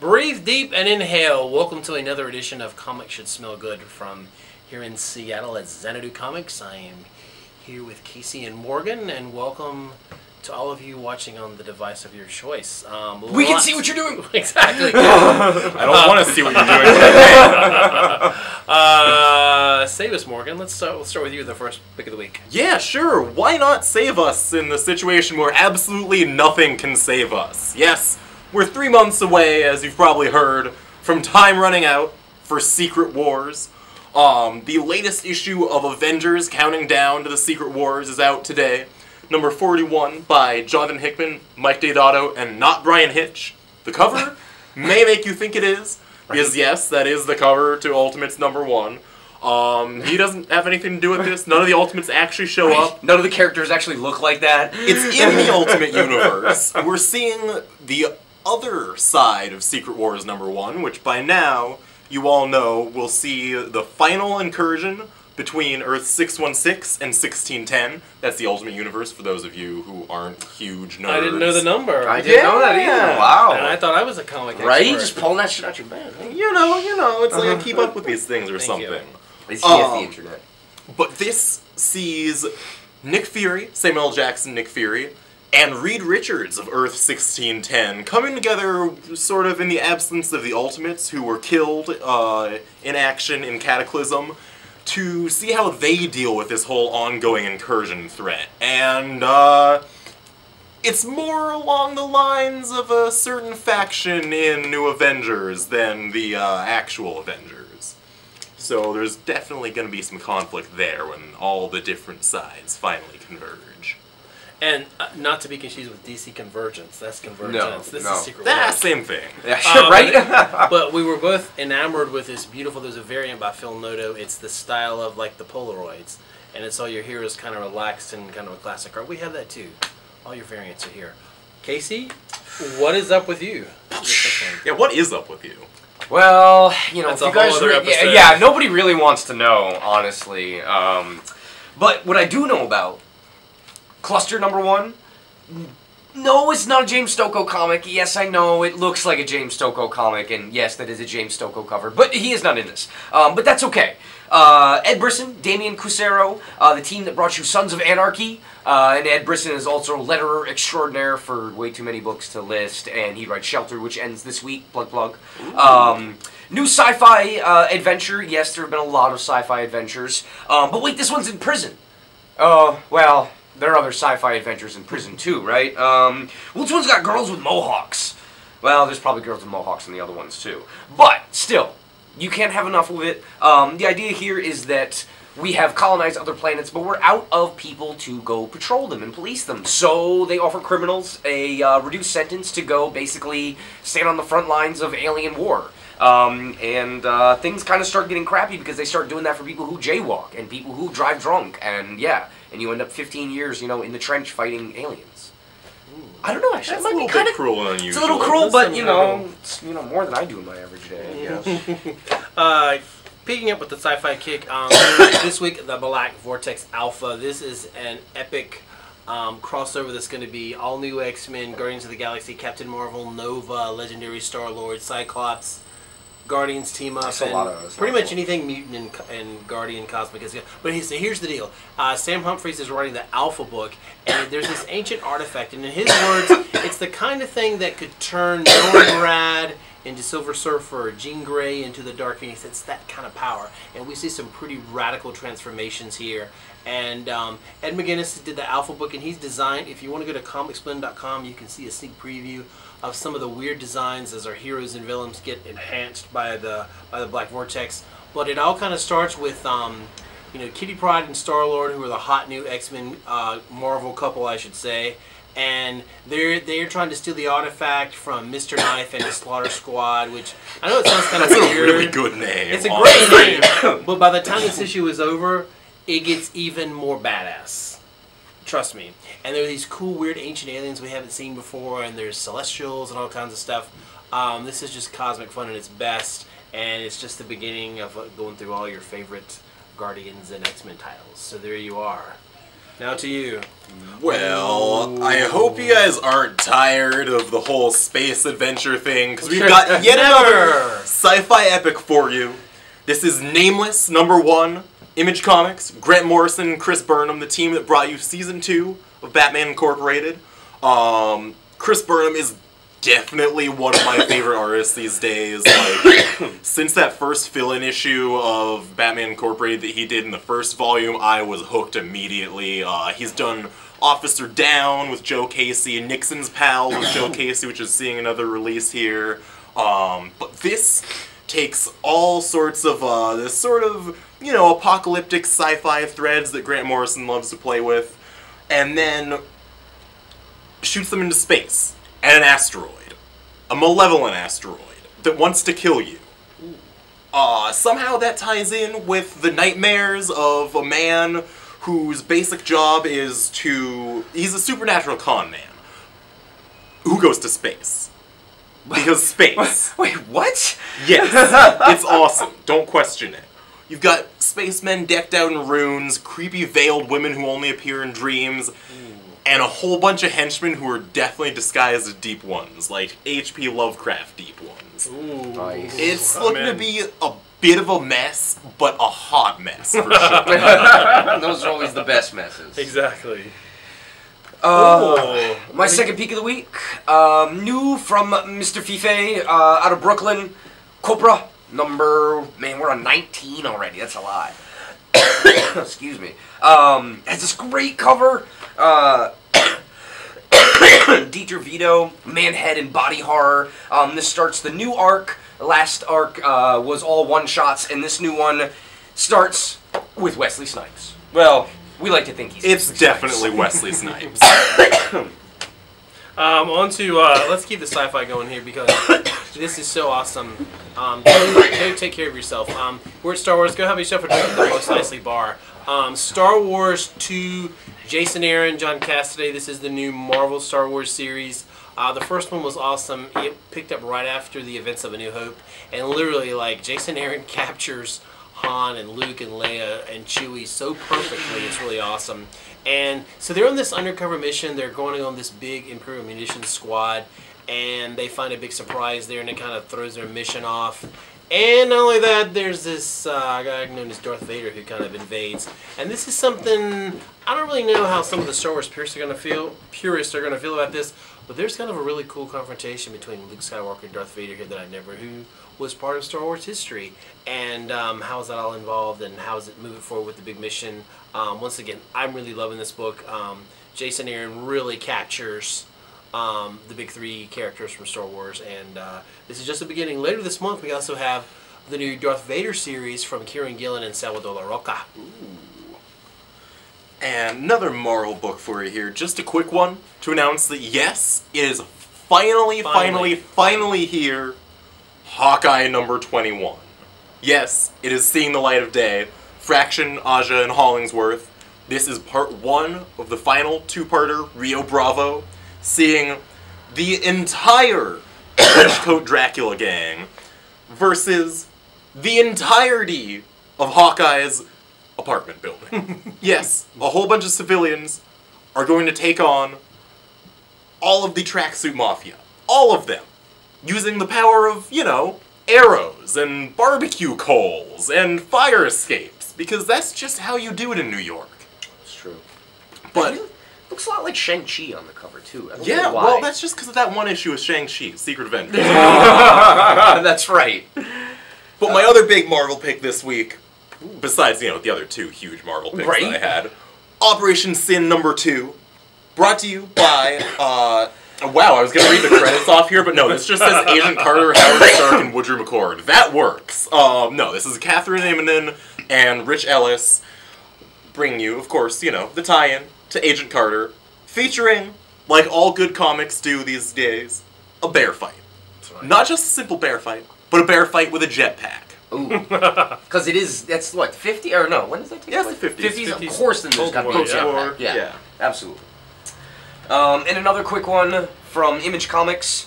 Breathe deep and inhale. Welcome to another edition of Comics Should Smell Good from here in Seattle at XANADU Comics. I am here with Casey and Morgan, and welcome to all of you watching on the device of your choice. We can see what you're doing! Exactly. I don't want to see what you're doing. Save us, Morgan. Let's start with you, the first pick of the week. Yeah, sure. Why not save us in the situation where absolutely nothing can save us? Yes, we're 3 months away, as you've probably heard, from time running out for Secret Wars. The latest issue of Avengers Counting Down to the Secret Wars is out today. Number 41 by Jonathan Hickman, Mike Deodato, and not Brian Hitch. The cover may make you think it is, because yes, that is the cover to Ultimates #1. He doesn't have anything to do with this. None of the Ultimates actually show up. None of the characters actually look like that. It's in the Ultimate Universe. We're seeing the other side of Secret Wars #1, which by now, you all know, we'll see the final incursion between Earth 616 and 1610. That's the Ultimate Universe for those of you who aren't huge nerds. I didn't know the number. I didn't know that either. Wow. And I thought I was a comic expert. Right? Just pulling that shit out your bag. Huh? You know, it's like I keep up with these things or something. They see the internet. But this sees Nick Fury, Samuel L. Jackson, Nick Fury, and Reed Richards of Earth 1610 coming together sort of in the absence of the Ultimates who were killed in action in Cataclysm to see how they deal with this whole ongoing incursion threat. And it's more along the lines of a certain faction in New Avengers than the actual Avengers. So there's definitely going to be some conflict there when all the different sides finally converge. And not to be confused with DC Convergence. That's Convergence. This is Secret Wars. Wars. Same thing. Yeah, sure, right? But we were both enamored with this beautiful, there's a variant by Phil Noto. It's the style of like the Polaroids. And it's all your heroes kind of relaxed and kind of a classic art. We have that too. All your variants are here. Casey, what is up with you? Yeah, what is up with you? Well, you know, That's if you a whole guys other episode. yeah, nobody really wants to know, honestly. But what I do know about Cluster #1, no, it's not a James Stokoe comic. Yes, I know, it looks like a James Stokoe comic, and yes, that is a James Stokoe cover, but he is not in this. But that's okay. Ed Brisson, Damian Cusero, the team that brought you Sons of Anarchy, and Ed Brisson is also letterer extraordinaire for way too many books to list, and he writes Shelter, which ends this week, plug. New sci-fi adventure. Yes, there have been a lot of sci-fi adventures, but wait, this one's in prison. Well, there are other sci-fi adventures in prison too, right? Well, this one's got girls with mohawks. Well, there's probably girls with mohawks in the other ones too. But, still, you can't have enough of it. The idea here is that we have colonized other planets, but we're out of people to go patrol them and police them. So they offer criminals a reduced sentence to go basically stand on the front lines of alien war. Things kind of start getting crappy because they start doing that for people who jaywalk and people who drive drunk, and yeah, and you end up 15 years, you know, in the trench fighting aliens. I don't know, actually, That's a little bit cruel and unusual. It's a little cruel, but you know, it's, more than I do in my average day. Yeah. Picking up with the sci-fi kick, this week the Black Vortex Alpha. This is an epic crossover that's going to be all new X-Men, Guardians of the Galaxy, Captain Marvel, Nova, Legendary Star-Lord, Cyclops. Guardians team up, and pretty much anything mutant and Guardian Cosmic is good. But here's the deal. Sam Humphries is writing the Alpha book, and there's this ancient artifact, and in his words, it's the kind of thing that could turn Norman Rad into Silver Surfer or Jean Grey into the Dark Phoenix. It's that kind of power. And we see some pretty radical transformations here. And Ed McGuinness did the Alpha book, and he's designed, if you want to go to comicsblend.com, you can see a sneak preview of some of the weird designs as our heroes and villains get enhanced by the Black Vortex. But it all kind of starts with you know, Kitty Pryde and Star-Lord, who are the hot new X-Men Marvel couple, I should say. And they're trying to steal the artifact from Mr. Knife and his Slaughter Squad, which I know it sounds kind of weird. That's a really good name. It's a great name, but by the time this issue is over, it gets even more badass. Trust me. And there are these cool, weird, ancient aliens we haven't seen before, and there's Celestials and all kinds of stuff. This is just cosmic fun at its best, and it's just the beginning of going through all your favorite Guardians and X-Men titles. So there you are. Now to you. Well, I hope you guys aren't tired of the whole space adventure thing, because we've got yet another sci-fi epic for you. This is Nameless, #1, Image Comics, Grant Morrison and Chris Burnham, the team that brought you Season 2 of Batman Incorporated. Chris Burnham is definitely one of my favorite artists these days. Like, since that first fill-in issue of Batman Incorporated that he did in the first volume, I was hooked immediately. He's done Officer Down with Joe Casey, and Nixon's Pal with Joe Casey, which is seeing another release here. But this takes all sorts of this sort of, you know, apocalyptic sci-fi threads that Grant Morrison loves to play with, and then shoots them into space and an asteroid, a malevolent asteroid that wants to kill you. Somehow that ties in with the nightmares of a man whose basic job is he's a supernatural con man who goes to space. Because space. Wait, what? Yes, it's awesome. Don't question it. You've got spacemen decked out in runes, creepy veiled women who only appear in dreams, and a whole bunch of henchmen who are definitely disguised as deep ones, like H.P. Lovecraft deep ones. Ooh. Nice. It's looking to be a bit of a mess, but a hot mess, for sure. Those are always the best messes. Exactly. My second peek of the week, new from Mr. Fife, out of Brooklyn, Cobra, we're on 19 already, that's a lot. Excuse me. Has this great cover, Dieter Vito, man-head and body horror. This starts the new arc. The last arc was all one-shots, and this new one starts with Wesley Snipes. Well, we like to think he's It's definitely Wesley Snipes. On to, let's keep the sci-fi going here because this is so awesome. Go take care of yourself. We're at Star Wars. Go have yourself a drink at the Most Nicely Bar. Star Wars 2, Jason Aaron, John Cassaday. This is the new Marvel Star Wars series. The first one was awesome. It picked up right after the events of A New Hope. And literally, like, Jason Aaron captures Han and Luke and Leia and Chewie so perfectly. It's really awesome. And so they're on this undercover mission. They're going on this big Imperial munitions squad, and they find a big surprise there, and it kind of throws their mission off. And not only that, there's this guy known as Darth Vader who kind of invades. And this is something, I don't really know how some of the Star Wars purists are going to feel about this, but there's kind of a really cool confrontation between Luke Skywalker and Darth Vader here that who was part of Star Wars history. And how is that all involved, and how is it moving forward with the big mission? Once again, I'm really loving this book. Jason Aaron really captures the big three characters from Star Wars, and this is just the beginning. Later this month, we also have the new Darth Vader series from Kieran Gillen and Salvador Larroca. Ooh. And another Marvel book for you here. Just a quick one to announce that yes, it is finally here. Hawkeye #21. Yes, it is seeing the light of day. Fraction, Aja, and Hollingsworth. This is part 1 of the final 2-parter, Rio Bravo, seeing the entire Trenchcoat Dracula gang versus the entirety of Hawkeye's apartment building. Yes, a whole bunch of civilians are going to take on all of the tracksuit mafia. All of them. Using the power of, you know, arrows and barbecue coals and fire escapes. Because that's just how you do it in New York. It's true. But looks a lot like Shang-Chi on the cover, too. I don't yeah, know why. well, that's just because of that one issue of Shang-Chi, Secret Avengers. That's right. But my other big Marvel pick this week, besides, you know, the other 2 huge Marvel picks that I had, Operation Sin #2, brought to you by, wow, I was going to read the credits off here, but no, this just says Agent Carter, Howard Stark, and Woodrow McCord. That works. No, this is Catherine Ammonen and Rich Ellis bringing you, of course, you know, the tie-in to Agent Carter, featuring, like all good comics do these days, a bear fight. Right. Not just a simple bear fight, but a bear fight with a jetpack. Ooh. Because that's what, 50? Or no, when does that take place? Yeah, it's the 50s. 50s, of course, then there's got to be a jetpack. Yeah, absolutely. And another quick one from Image Comics.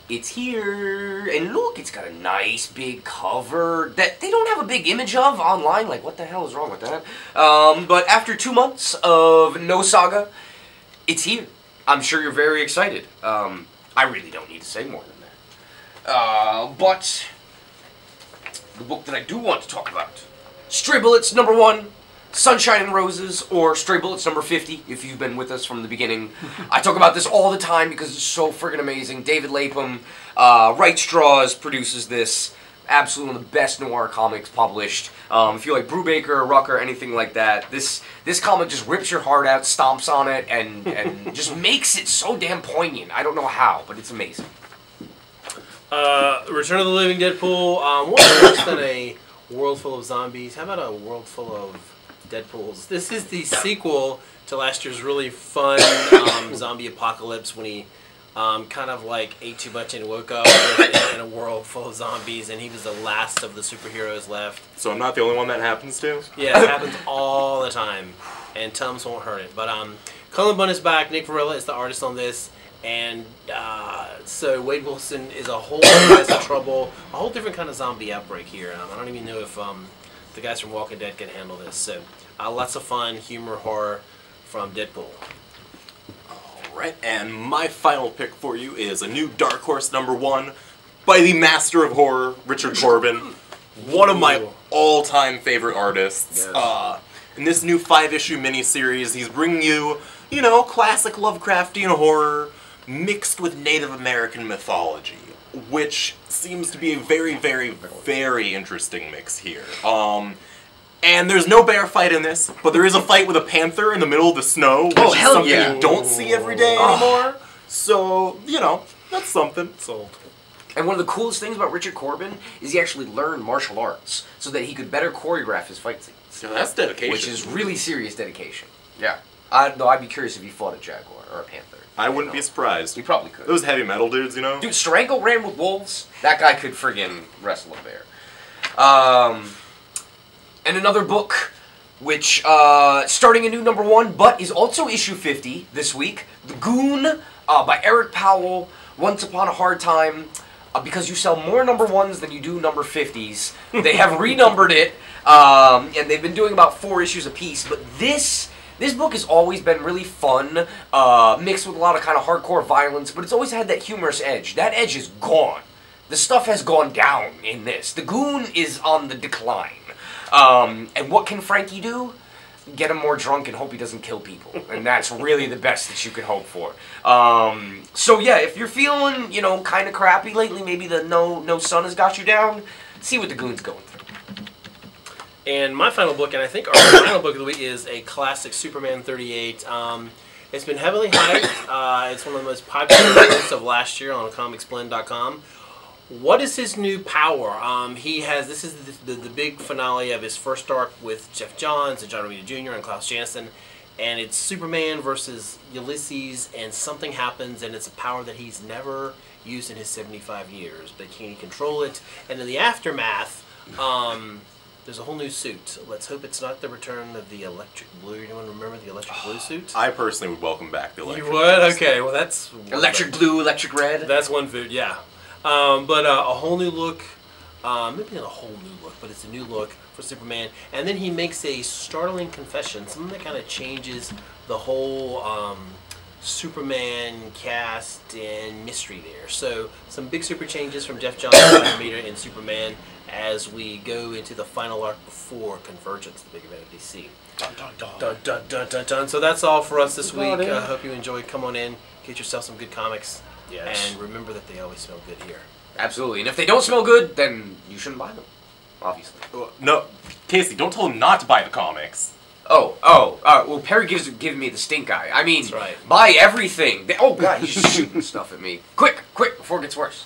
it's here, and look, it's got a nice big cover that they don't have a big image of online. Like, what the hell is wrong with that? But after 2 months of no Saga, it's here. I'm sure you're very excited. I really don't need to say more than that. But the book that I do want to talk about, Stray Bullets #1, Sunshine and Roses, or Stray Bullets #50, if you've been with us from the beginning. I talk about this all the time because it's so friggin' amazing. David Lapham, Right Straws, produces this. Absolutely one of the best noir comics published. If you like Brubaker, Rucker, anything like that, this comic just rips your heart out, stomps on it, and just makes it so damn poignant. I don't know how, but it's amazing. Return of the Living Deadpool. What worse than a world full of zombies? How about a world full of Deadpools? This is the sequel to last year's really fun zombie apocalypse when he kind of like ate too much and woke up in a world full of zombies, and he was the last of the superheroes left. So I'm not the only one that happens to? Yeah, it happens all the time, and Tums won't hurt it. But Cullen Bunn is back. Nick Varela is the artist on this, and so Wade Wilson is a whole mess of trouble, a whole different kind of zombie outbreak here. I don't even know if the guys from Walking Dead can handle this. So lots of fun, humor, horror from Deadpool. Alright, and my final pick for you is a new Dark Horse #1 by the master of horror, Richard Corbin. One of my all-time favorite artists. Yes. In this new 5-issue miniseries, he's bringing you, you know, classic Lovecraftian horror mixed with Native American mythology, which seems to be a very, very, very interesting mix here. And there's no bear fight in this, but there is a fight with a panther in the middle of the snow, which is something you don't see every day anymore. So, you know, that's something. Sold. And one of the coolest things about Richard Corbin is he actually learned martial arts so that he could better choreograph his fight scenes. So that's dedication. Which is really serious dedication. Yeah. I'd be curious if he fought a jaguar or a panther. I wouldn't be surprised. He probably could. Those heavy metal dudes, you know? Dude, Steranko ran with wolves. That guy could friggin' wrestle a bear. And another book, which, starting a new #1, but is also issue 50 this week. The Goon, by Eric Powell, Once Upon a Hard Time. Because you sell more #1s than you do #50s. They have renumbered it, and they've been doing about 4 issues apiece. But this book has always been really fun, mixed with a lot of kind of hardcore violence, but it's always had that humorous edge. That edge is gone. The stuff has gone down in this. The Goon is on the decline. And what can Frankie do? Get him more drunk and hope he doesn't kill people. And that's really the best that you could hope for. So yeah, if you're feeling, you know, kind of crappy lately, maybe the no sun has got you down, see what the Goon's going through. And my final book, and I think our final book of the week, is a classic, Superman 38. It's been heavily hyped. It's one of the most popular books of last year on comicsblend.com. What is his new power? This is the big finale of his first arc with Jeff Johns and John Romita Jr. and Klaus Janson, and it's Superman versus Ulysses, and something happens, and it's a power that he's never used in his 75 years, but can he control it? And in the aftermath, there's a whole new suit. Let's hope it's not the return of the electric blue. Anyone remember the electric blue suit? I personally would welcome back the electric blue. You would? Okay, well that's... Electric blue, electric red. That's one food, yeah. But a whole new look, maybe not a whole new look, but it's a new look for Superman. And then he makes a startling confession, something that kind of changes the whole Superman cast and mystery there. So some big super changes from Jeff Johns and Romita in Superman as we go into the final arc before Convergence, the big event of DC. Dun, dun, dun. Dun, dun, dun, dun, dun. So that's all for us this week. I hope you enjoyed. Come on in, get yourself some good comics. Yes. And remember that they always smell good here. Absolutely. And if they don't smell good, then you shouldn't buy them. Obviously. No, Casey, don't tell him not to buy the comics. Well, Perry giving me the stink eye. I mean, that's right. Buy everything. Oh, God, he's shooting stuff at me. Quick, before it gets worse.